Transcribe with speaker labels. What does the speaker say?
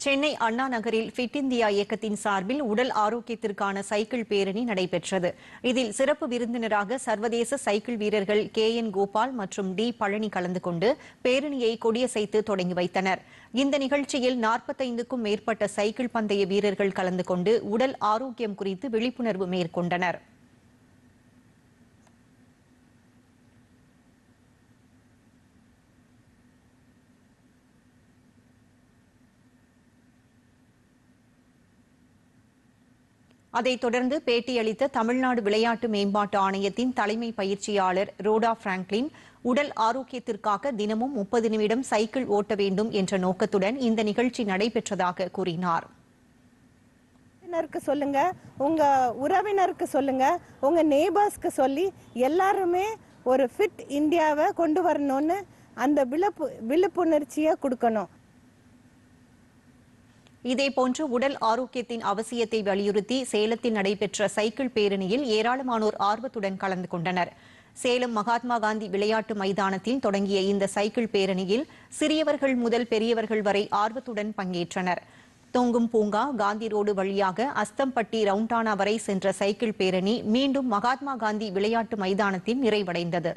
Speaker 1: சென்னை அண்ணா நகரில் fit India இயக்கத்தின் சார்பில் உடல் ஆரோக்கியத்திற்கான சைக்கிள் பேரணி நடைபெற்றது. இதில் சிறப்பு விருந்தினராக சர்வதேச சைக்கிள் வீரர்கள் KN கோபால் மற்றும் D பழனி கலந்து கொண்டு பேரணியை கொடியசைத்து தொடங்கி வைத்தனர். இந்த நிகழ்ச்சியில் 45க்கும் மேற்பட்ட சைக்கிள் பந்தய வீரர்கள் கலந்து கொண்டு உடல் ஆரோக்கியம் குறித்து விழிப்புணர்வு மேற்கொண்டனர். அதைத் தொடர்ந்து பேட்டியளித்த தமிழ்நாடு விளையாட்டு மேம்பாட்டு ஆணையத்தின் தலைமை பயிற்சியாளர் ரோடா பிராங்க்லின், உடல் ஆரோக்கியத்திற்காக தினமும் 30 நிமிடம் சைக்கிள் ஓட்ட வேண்டும் என்ற நோக்கத்துடன் இந்த நிகழ்ச்சி நடைபெற்றதாக கூறினார்.
Speaker 2: சொல்லுங்க, உங்க உறவினருக்கு சொல்லுங்க, உங்க நெய்பர்ஸ்க்கு சொல்லி எல்லாருமே ஒரு ஃபிட் இந்தியாவை கொண்டு வரணும்னு அந்த விழிப்புணர்ச்சியை கொடுக்கணும்.
Speaker 1: இதேபோன்று உடல் ஆரோக்கியத்தின் அவசியத்தை வலியுறுத்தி சேலத்தில் நடைபெற்ற சைக்கிள் பேரணியில் ஏராளமானோர் ஆர்வத்துடன் கலந்து கொண்டனர். சேலம் மகாத்மா காந்தி விளையாட்டு மைதானத்தில் தொடங்கிய இந்த சைக்கிள் பேரணியில் சிறியவர்கள் முதல் பெரியவர்கள் வரை ஆர்வத்துடன் பங்கேற்றனர். தொங்கும் பூங்கா, காந்தி ரோடு வழியாக அஸ்தம்பட்டி ரவுண்டானா வரை சென்ற சைக்கிள் பேரணி மீண்டும் மகாத்மா காந்தி விளையாட்டு மைதானத்தில் நிறைவடைந்தது.